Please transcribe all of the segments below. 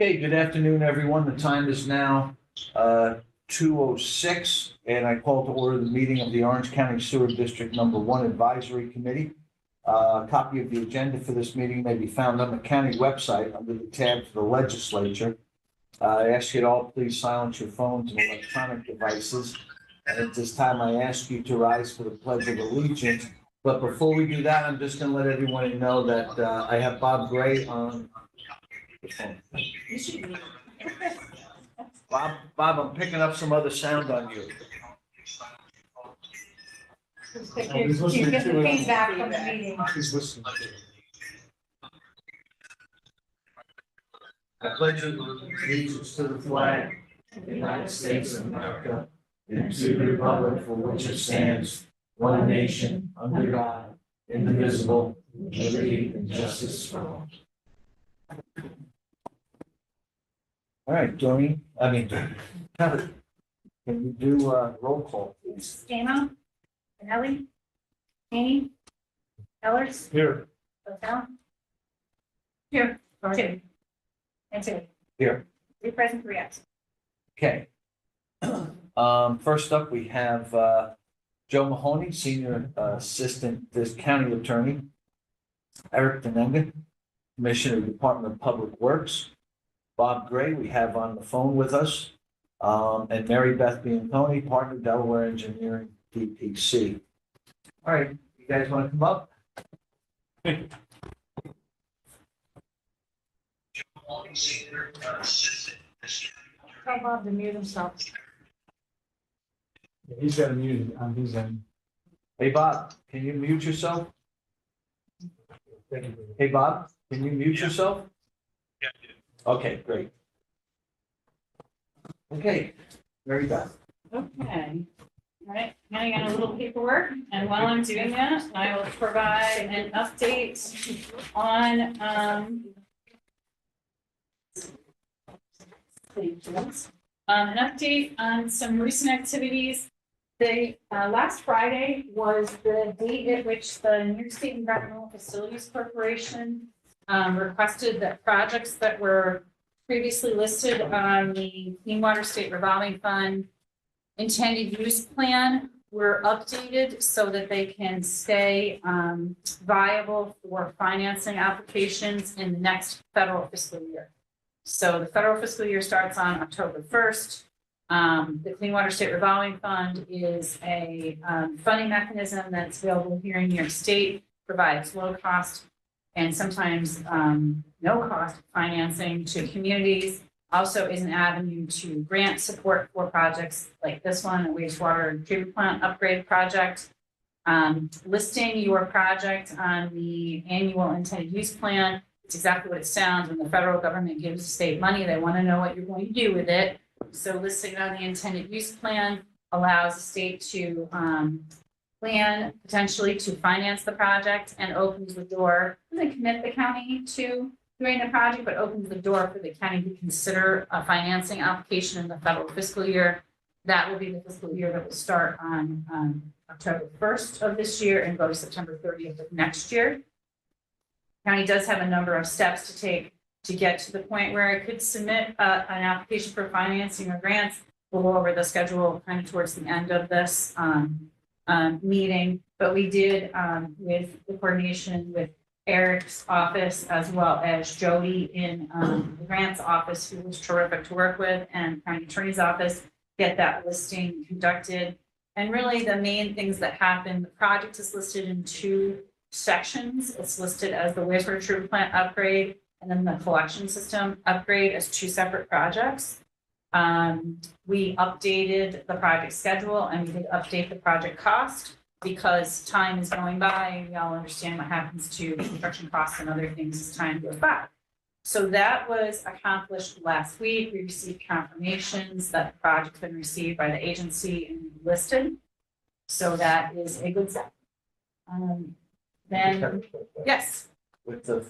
Okay, good afternoon, everyone. The time is now 2:06, and I call to order the meeting of the Orange County Sewer District Number One Advisory Committee. A copy of the agenda for this meeting may be found on the county website under the tab for the legislature. I ask you to all please silence your phones and electronic devices. And at this time, I ask you to rise for the Pledge of Allegiance. But before we do that, I'm just going to let everyone know that I have Bob Gray on the phone. Bob, I'm picking up some other sound on you. He's getting the feedback from the meeting. He's listening. I pledge allegiance to the flag of the United States of America and to the republic for which it stands, one nation, under God, indivisible, with liberty and justice for all. All right, Kevin, can you do roll call, please? Stamo, Benelli, Haney, Ellers, Here. Hotel. Here, two. And two. Here. 3 present, 3 absent. Okay. First up, we have Joe Mahoney, Senior Assistant this County Attorney. Eric Denenga, Commissioner, Department of Public Works. Bob Gray, we have on the phone with us. And Mary Beth Bianconi, Partner, Delaware Engineering, DPC. All right, you guys want to come up? Tell Bob to mute himself. He's got a mute on his end. Hey, Bob, can you mute yourself? Thank you. Hey, Bob, can you mute yourself? Yeah. Okay, great. Okay, Mary Beth. Okay, all right, now I got a little paperwork, and while I'm doing that, I will provide an update on, an update on some recent activities. The, last Friday was the date at which the New York State Environmental Facilities Corporation requested that projects that were previously listed on the Clean Water State Revolving Fund intended use plan were updated so that they can stay viable for financing applications in the next federal fiscal year. So the federal fiscal year starts on October 1st. The Clean Water State Revolving Fund is a funding mechanism that's available here in New York State, provides low cost and sometimes no cost financing to communities. Also is an avenue to grant support for projects like this one, a wastewater treatment plant upgrade project. Listing your project on the annual intended use plan, it's exactly what it sounds. When the federal government gives the state money, they want to know what you're going to do with it. So listing it on the intended use plan allows the state to plan potentially to finance the project and opens the door, doesn't commit the county to doing the project, but opens the door for the county to consider a financing application in the federal fiscal year. That will be the fiscal year that will start on October 1st of this year and go to September 30th of next year. County does have a number of steps to take to get to the point where it could submit an application for financing or grants. We'll go over the schedule kind of towards the end of this meeting, but we did with the coordination with Eric's office as well as Jody in the grants office, who was terrific to work with, and county attorney's office, get that listing conducted. And really the main things that happen, the project is listed in 2 sections. It's listed as the wastewater treatment plant upgrade and then the collection system upgrade as 2 separate projects. We updated the project schedule and we did update the project cost because time is going by and we all understand what happens to construction costs and other things as time goes by. So that was accomplished last week. We received confirmations that the project's been received by the agency and listed. So that is a good step. Then, yes. With the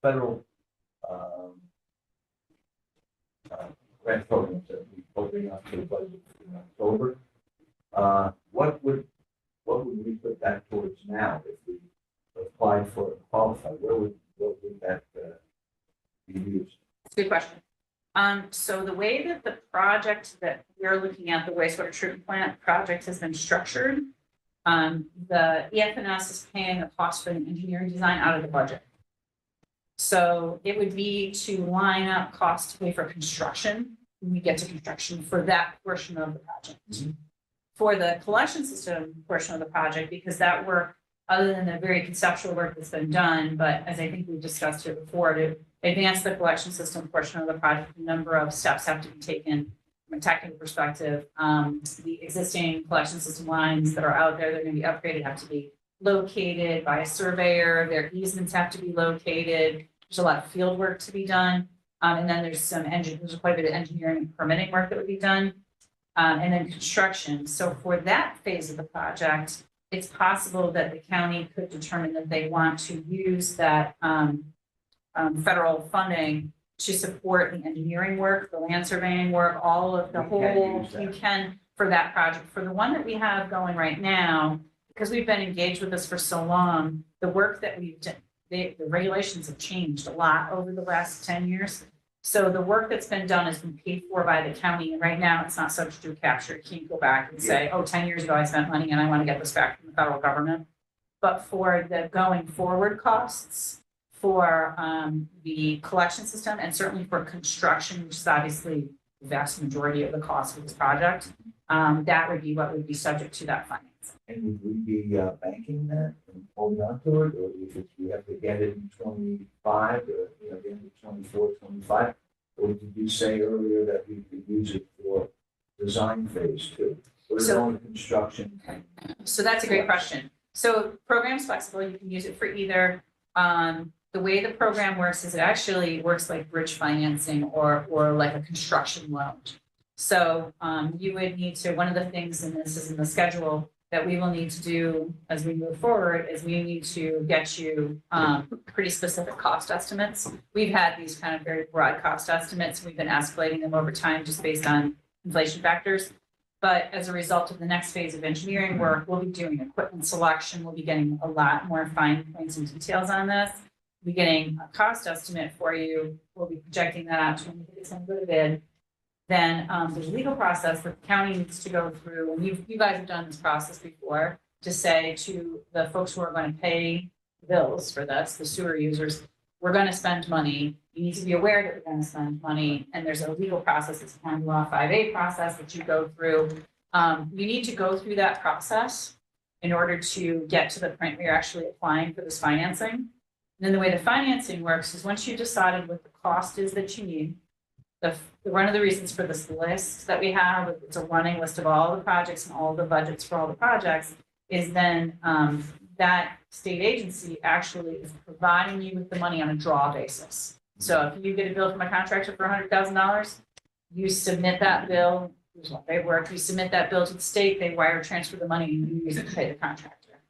federal grant programs that we open up to the budget in October, what would we put that towards now if we applied for it, qualified? Where would that be Good question. So the way that the project that we're looking at, the wastewater treatment plant project has been structured, the EFNS is paying the cost for the engineering design out of the budget. So it would be to line up costs to pay for construction when we get to construction for that portion of the project. For the collection system portion of the project, because that work, other than the very conceptual work that's been done, but as I think we've discussed here before, to advance the collection system portion of the project, a number of steps have to be taken from a technical perspective. The existing collection system lines that are out there, they're going to be upgraded, have to be located by a surveyor. Their easements have to be located. There's a lot of field work to be done. And then there's quite a bit of engineering and permitting work that would be done. And then construction. So for that phase of the project, it's possible that the county could determine that they want to use that federal funding to support the engineering work, the land surveying work, all of the you can for that project. For the one that we have going right now, because we've been engaged with this for so long, the work that we've done, the regulations have changed a lot over the last 10 years. So the work that's been done has been paid for by the county, and right now it's not subject to capture. You can't go back and say, oh, 10 years ago I spent money and I want to get this back from the federal government. But for the going forward costs, for the collection system, and certainly for construction, which is obviously the vast majority of the cost of this project, that would be what would be subject to that financing. And would we be banking that and holding on to it, or if we have to get it in 25, or the end of 24, 25? Or did you say earlier that we could use it for design phase too? Or is it only construction? So that's a great question. So program's flexible. You can use it for either. The way the program works is it actually works like bridge financing or like a construction loan. So you would need to, one of the things, and this is in the schedule, that we will need to do as we move forward is we need to get you pretty specific cost estimates. We've had these kind of very broad cost estimates. We've been escalating them over time just based on inflation factors. But as a result of the next phase of engineering work, we'll be doing equipment selection. We'll be getting a lot more fine points and details on this. We'll be getting a cost estimate for you. We'll be projecting that out to when it's going to go to bid. Then there's a legal process that the county needs to go through, and you guys have done this process before, to say to the folks who are going to pay bills for this, the sewer users, we're going to spend money. You need to be aware that we're going to spend money, and there's a legal process. It's a County Law 5A process that you go through. You need to go through that process in order to get to the point where you're actually applying for this financing. And then the way the financing works is once you've decided what the cost is that you need, one of the reasons for this list that we have, it's a running list of all the projects and all the budgets for all the projects, is then that state agency actually is providing you with the money on a draw basis. So if you get a bill from a contractor for $100,000, you submit that bill, here's what they work, you submit that bill to the state, they wire transfer the money and you use it to pay the contractor.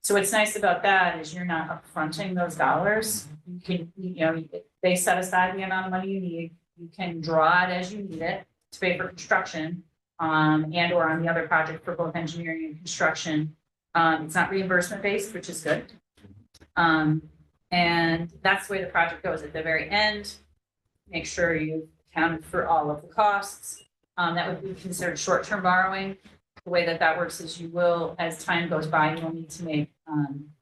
So what's nice about that is you're not upfronting those dollars. You can, they set aside the amount of money you need. You can draw it as you need it to pay for construction, and or on the other project for both engineering and construction. It's not reimbursement based, which is good. And that's the way the project goes. At the very end, make sure you've accounted for all of the costs. That would be considered short-term borrowing. The way that works is you will, as time goes by, you'll need to make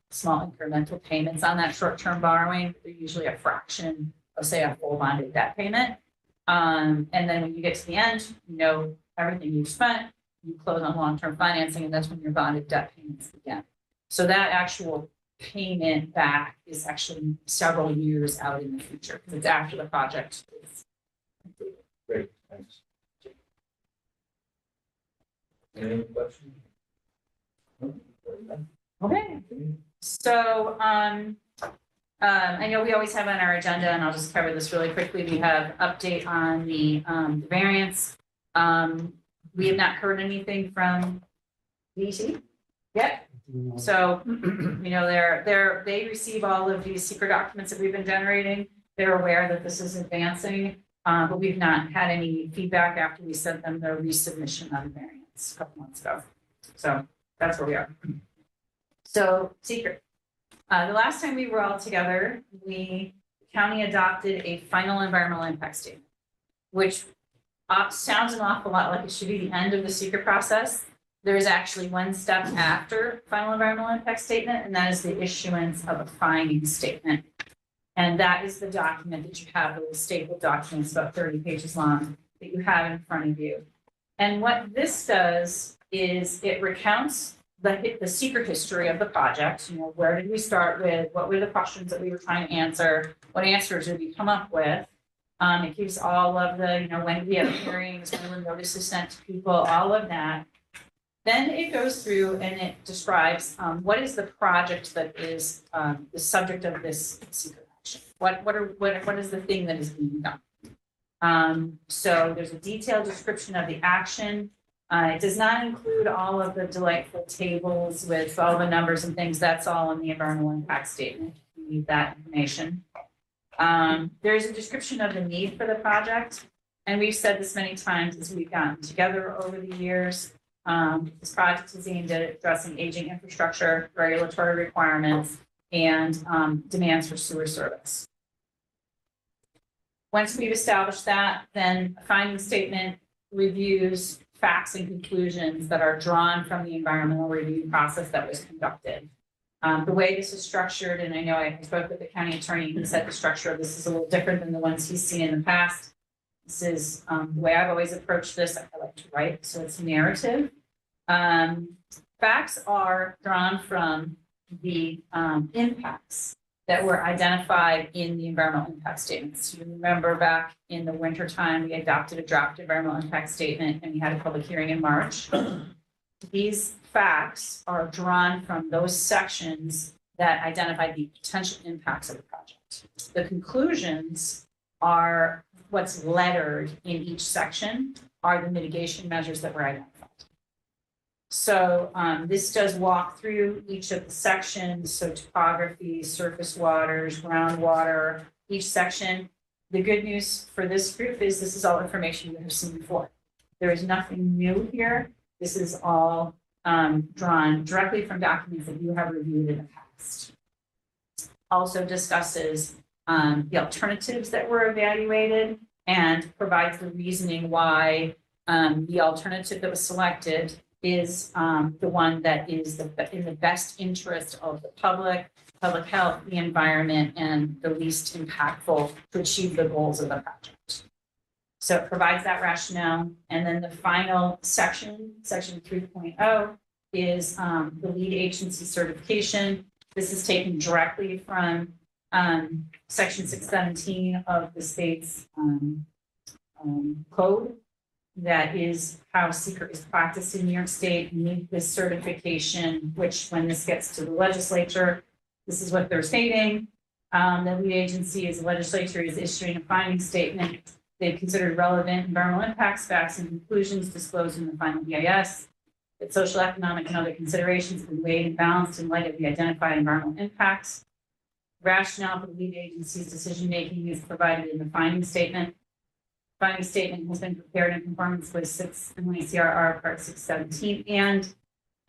small incremental payments on that short-term borrowing. They're usually a fraction of, say, a full bonded debt payment. And then when you get to the end, you know everything you've spent, you close on long-term financing, and that's when your bonded debt payments begin. So that actual payment back is actually several years out in the future because it's after the project is completed. Great, thanks. Any other questions? Okay. So I know we always have on our agenda, and I'll just cover this really quickly. We have update on the variance. We have not heard anything from DEC yet. So, they receive all of these secret documents that we've been generating. They're aware that this is advancing, but we've not had any feedback after we sent them the resubmission on variance a couple months ago. So that's where we are. So secret. The last time we were all together, the county adopted a final environmental impact statement, which sounds an awful lot like it should be the end of the secret process. There is actually one step after final environmental impact statement, and that is the issuance of a finding statement. And that is the document that you have, the stapled documents about 30 pages long that you have in front of you. And what this does is it recounts the secret history of the project. You know, where did we start with? What were the questions that we were trying to answer? What answers did we come up with? It gives all of the, you know, when did we have hearings, when were notices sent to people, all of that. Then it goes through and it describes what is the project that is the subject of this secret action. What is the thing that is being done? So there's a detailed description of the action. It does not include all of the delightful tables with all the numbers and things. That's all in the environmental impact statement. You need that information. There's a description of the need for the project. And we've said this many times as we've gotten together over the years. This project is aimed at addressing aging infrastructure, regulatory requirements, and demands for sewer service. Once we've established that, then a finding statement reviews facts and conclusions that are drawn from the environmental review process that was conducted. The way this is structured, and I know I spoke with the county attorney, he said the structure of this is a little different than the ones he's seen in the past. This is the way I've always approached this. I like to write, so it's narrative. Facts are drawn from the impacts that were identified in the environmental impact statements. You remember back in the winter time, we adopted a draft environmental impact statement and we had a public hearing in March. These facts are drawn from those sections that identify the potential impacts of the project. The conclusions are what's lettered in each section are the mitigation measures that were identified. So this does walk through each of the sections, so topography, surface waters, groundwater, each section. The good news for this group is this is all information you have seen before. There is nothing new here. This is all drawn directly from documents that you have reviewed in the past. Also discusses the alternatives that were evaluated and provides the reasoning why the alternative that was selected is the one that is in the best interest of the public health, the environment, and the least impactful to achieve the goals of the project. So it provides that rationale. And then the final section, section 3.0, is the lead agency certification. This is taken directly from section 617 of the state's code. That is how secret is practiced in New York State. You need this certification, which when this gets to the legislature, this is what they're stating. The lead agency is the legislature is issuing a finding statement. They've considered relevant environmental impacts, facts, and conclusions disclosed in the final EIS. That social, economic, and other considerations have been weighed and balanced in light of the identified environmental impacts. Rationale for the lead agency's decision-making is provided in the finding statement. Finding statement has been prepared in conformance with 6 NYCRR Part 617 and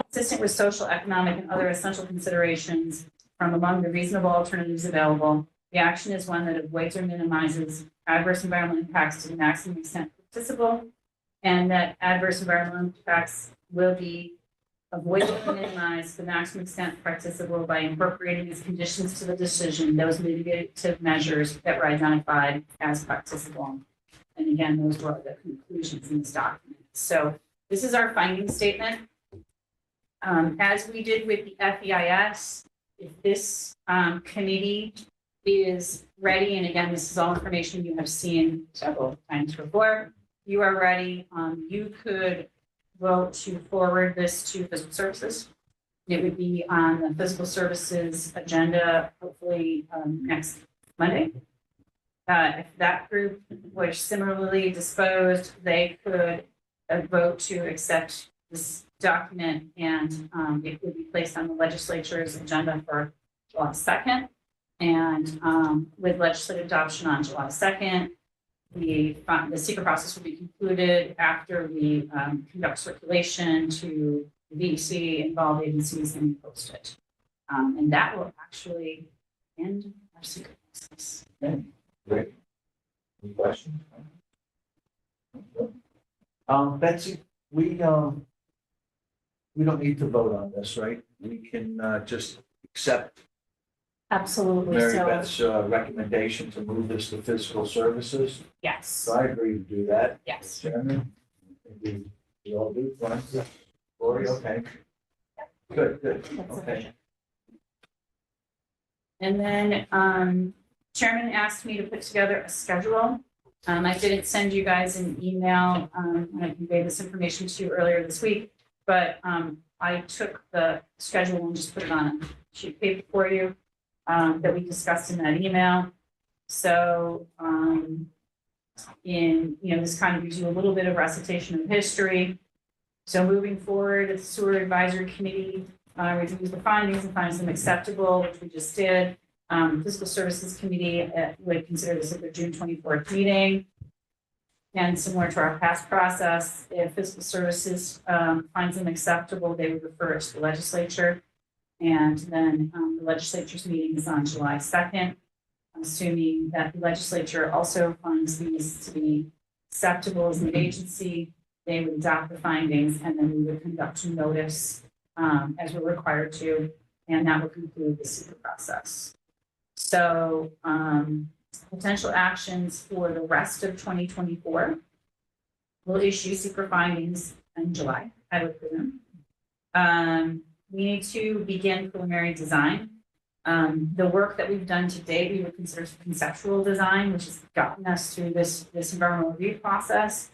consistent with social, economic, and other essential considerations from among the reasonable alternatives available. The action is one that avoids or minimizes adverse environmental impacts to the maximum extent practicable, and that adverse environmental impacts will be avoided or minimized to the maximum extent practicable by incorporating as conditions to the decision those mitigative measures that were identified as practicable. And again, those were the conclusions in this document. So this is our finding statement. As we did with the FEIS, if this committee is ready, and again, this is all information you have seen several times before, you are ready, you could vote to forward this to physical services. It would be on the physical services agenda, hopefully next Monday. If that group was similarly disposed, they could vote to accept this document and it would be placed on the legislature's agenda for July 2nd. And with legislative adoption on July 2nd, the secret process will be concluded after we conduct circulation to the VEC, involved agencies, and post it. And that will actually end our secret Okay, great. Any questions? Betsy, we don't need to vote on this, right? We can, just accept Absolutely, Mary so, Beth's, recommendation to move this to fiscal services. yes, So I agree to do that. yes. Chairman, I think we all do, fine. Lori, okay. Good, good, That's okay. sufficient. And then, Chairman asked me to put together a schedule. I didn't send you guys an email, when I conveyed this information to you earlier this week, but, I took the schedule and just put it on a sheet of paper for you, that we discussed in that email. So, this kind of gives you a little bit of recitation of history. So moving forward, the sewer advisory committee reviews the findings and finds them acceptable, which we just did. Fiscal services committee would consider this at their June 24th meeting. And similar to our past process, if fiscal services finds them acceptable, they would refer it to the legislature. And then the legislature's meeting is on July 2nd. Assuming that the legislature also finds these to be acceptable as an agency, they would adopt the findings, and then we would conduct a notice as we're required to, and that would conclude the secret process. So potential actions for the rest of 2024 will issue secret findings in July, I would presume. We need to begin preliminary design. The work that we've done to date, we would consider conceptual design, which has gotten us through this environmental review process.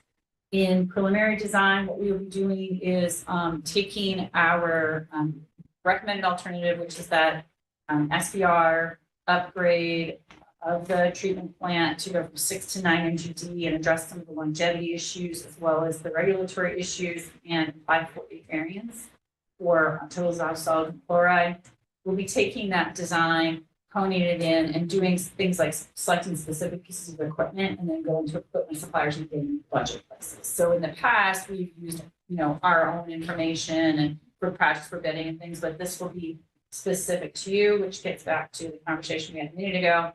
In preliminary design, what we will be doing is taking our recommended alternative, which is that SBR upgrade of the treatment plant to go from 6 to 9 MGD and address some of the longevity issues as well as the regulatory issues and apply for a variance for total dissolved solid chloride. We'll be taking that design, honing it in, and doing things like selecting specific pieces of equipment and then going to equipment suppliers and getting budget prices. So in the past, we've used, our own information and for projects for bidding and things, but this will be specific to you, which gets back to the conversation we had a minute ago.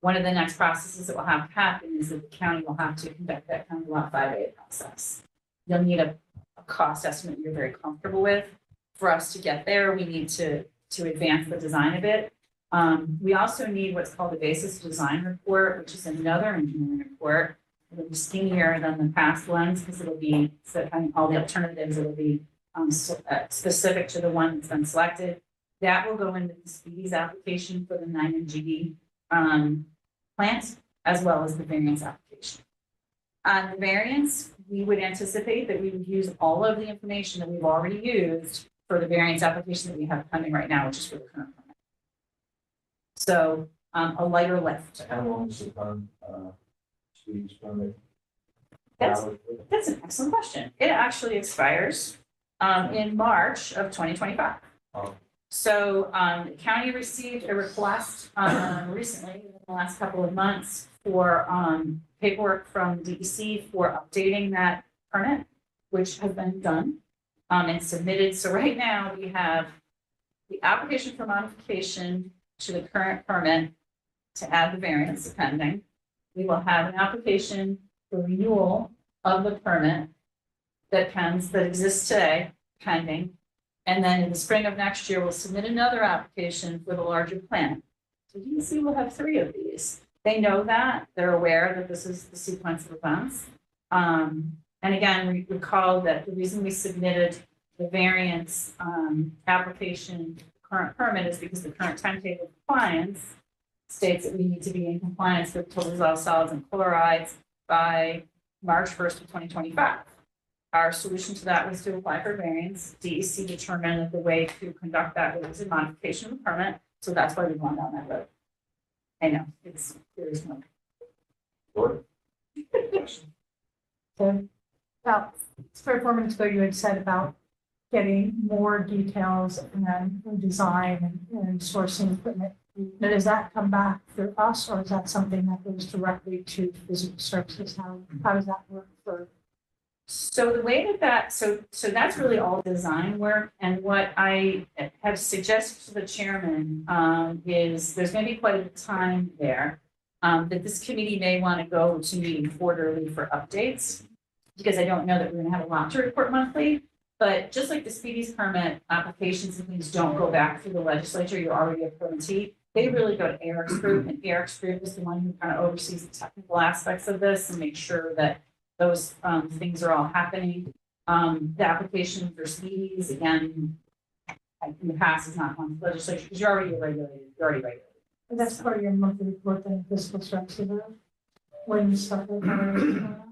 One of the next processes that will have to happen is that the county will have to conduct that county lot 5A process. You'll need a cost estimate you're very comfortable with. For us to get there, we need to advance the design of it. We also need what's called a basis design report, which is another engineering report. It'll be skinnier than the past ones because it'll be all the alternatives. It'll be specific to the one that's been selected. That will go into the Speedy's application for the 9 MGD plant, as well as the variance application. On the variance, we would anticipate that we would use all of the information that we've already used for the variance application that we have pending right now, which is for the current permit. So a lighter lift. How long is the Speedy's permit? That's an excellent question. It actually expires in March of 2025. Oh. So the county received a request recently, in the last couple of months, for paperwork from DEC for updating that permit, which has been done and submitted. So right now we have the application for modification to the current permit to add the variance pending. We will have an application for renewal of the permit that exists today pending. And then in the spring of next year, we'll submit another application for the larger plant. So DEC will have 3 of these. They know that, they're aware that this is the sequence of events. And again, we recall that the reason we submitted the variance application current permit is because the current timetable of compliance states that we need to be in compliance with total dissolved solids and chlorides by March 1st of 2025. Our solution to that was to apply for variance. DEC determined that the way to conduct that was a modification of the permit, so that's why we've gone down that road. I know, there is no. Lori? About 3 or 4 minutes ago, you had said about getting more details and design and sourcing equipment. Now, does that come back through us, or is that something that goes directly to physical services? How does that work for So the way so that's really all design work, and what I have suggested to the chairman, is there's gonna be quite a bit of time there. That this committee may want to go to meeting quarterly for updates, because I don't know that we're gonna have a lot to report monthly. But just like the speedies permit applications and things don't go back through the legislature, you're already a permittee. They really go to Eric's group, and Eric's group is the one who kind of oversees the technical aspects of this and makes sure that those things are all happening. The application for speedies, again, in the past has not gone to the legislature because you're already regulated. And that's part of your monthly report, then fiscal structure, when stuff like that.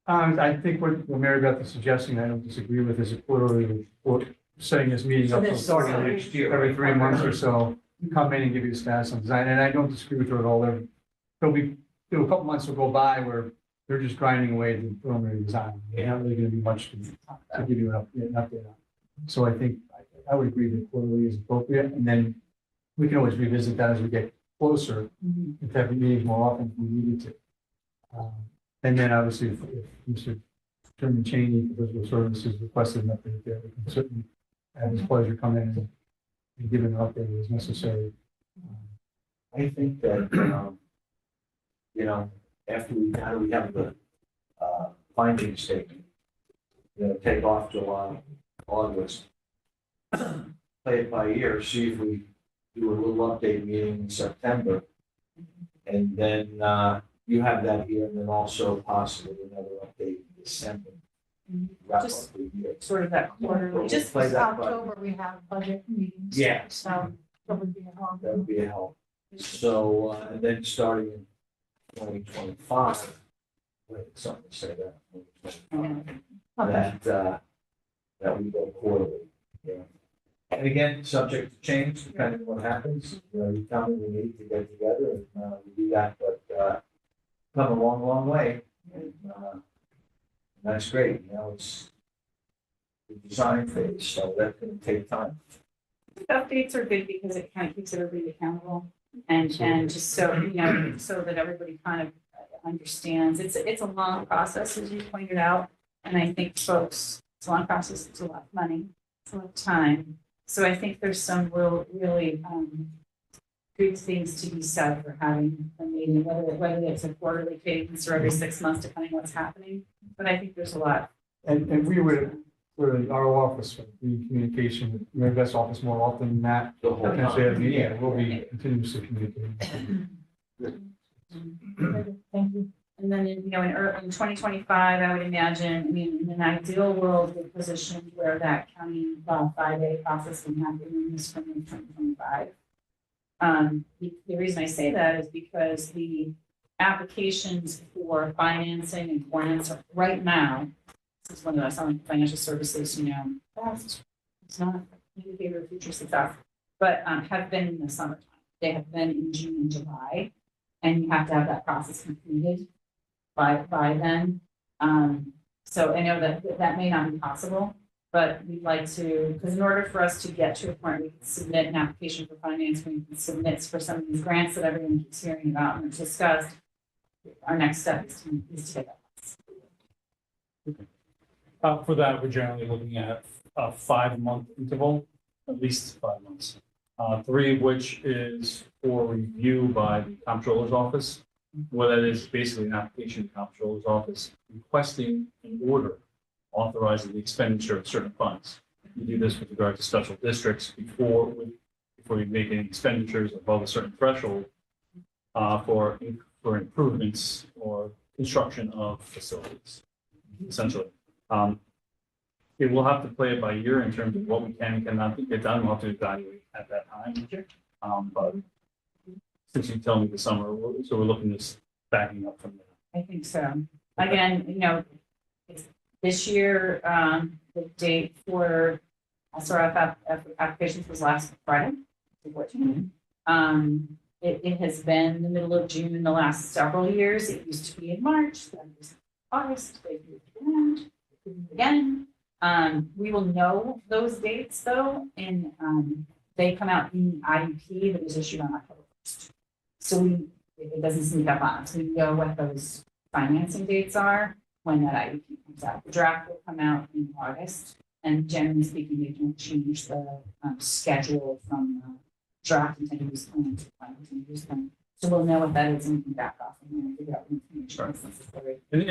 I think what Mary Beth is suggesting, I don't disagree with, is a quarterly report, setting this meeting up. So Starting next year. Every 3 months or so, come in and give you a status on design, and I don't disagree with her at all. There'll a couple months will go by where they're just grinding away at the preliminary design. They're not really gonna be much to give you an update on. So I think, I would agree that quarterly is appropriate, and then we can always revisit that as we get closer, if having meetings more often if we needed to. And then obviously, if Mr. Chairman Cheney, for those services, requested an update there, we can certainly have his pleasure come in and give an update as necessary. I think that, after we have the, finding statement, take off July, August, play it by ear, see if we do a little update meeting in September. And then, you have that here, and then also possibly another update in December. Wrap up Just the year. sort of that quarterly, Just Play this that by- October, we have budget meetings. Yeah. So that would be a long. That would be a help. So, and then starting in 2025, wait, something to say that, 2025, Okay. that we go quarterly, yeah. And again, subject to change, depending on what happens, you tell me we need to get together, and, we do that, but, come a long, long way, and, that's great, it's the design phase, so that's gonna take time. Updates are good because it kind of keeps everybody accountable and just so, so that everybody kind of understands. It's a long process, as you pointed out. And I think folks, it's a long process, it's a lot of money, it's a lot of time. So I think there's some really good things to be said for having a meeting, whether it's a quarterly cadence or every 6 months, depending on what's happening. But I think there's a lot. And we would, for our office, would be in communication with Mary Beth's office more often than that. The whole Potentially have a time. meeting, and we'll be continuously communicating. Thank you. And then, in 2025, I would imagine, in an ideal world, we're positioned where that county 5A process can happen in the spring of 2025. The reason I say that is because the applications for financing and grants are right now, this is one of the financial services, it's not an indicator of future success, but have been in the summertime. They have been in June and July, and you have to have that process completed by then. So I know that may not be possible, but we'd like to, because in order for us to get to a point where we can submit an application for finance, we can submit for some of these grants that everyone keeps hearing about and discussed. Our next step is to get that. For that, we're generally looking at a 5-month interval, at least 5 months. 3 of which is for review by the comptroller's office, where that is basically an application to the comptroller's office requesting an order authorizing the expenditure of certain funds. We do this with regard to special districts before you make any expenditures above a certain threshold for improvements or construction of facilities, essentially. It will have to play it by ear in terms of what we can and cannot get done. We'll have to evaluate at that time. But since you tell me the summer, so we're looking at backing up from there. I think so. Again, this year, the date for SRF applications was last Friday, the 14th. It has been the middle of June the last several years. It used to be in March, then it was August, they moved again. We will know those dates though, and they come out in the IUP that was issued on October 1st. So it doesn't sneak up on us. We know what those financing dates are. when that IEP comes out. The draft will come out in August, and generally speaking, they don't change the schedule from draft intended use plan to final intended use plan. So we'll know what that is and we can back off and figure out the information that's necessary. And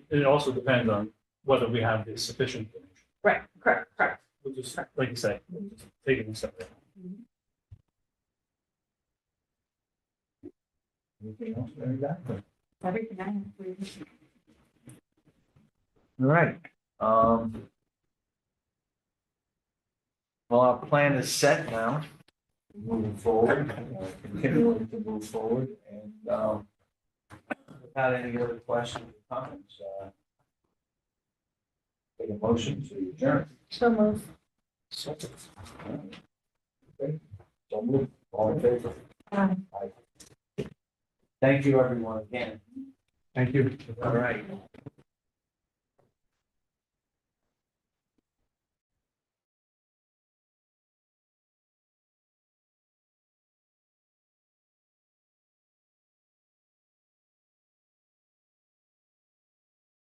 it also depends on whether we have the sufficient information. Right, correct. We'll just, like you say, we'll just take it one step at a time. Anything else, Mary Beth? Everything I have for you. All right. Well, our plan is set now, moving forward, continuing to move forward, and without any other questions or comments, take a motion to adjourn. So move. Okay. So move, all in favor? Aye. Thank you, everyone, again. Thank you. All right.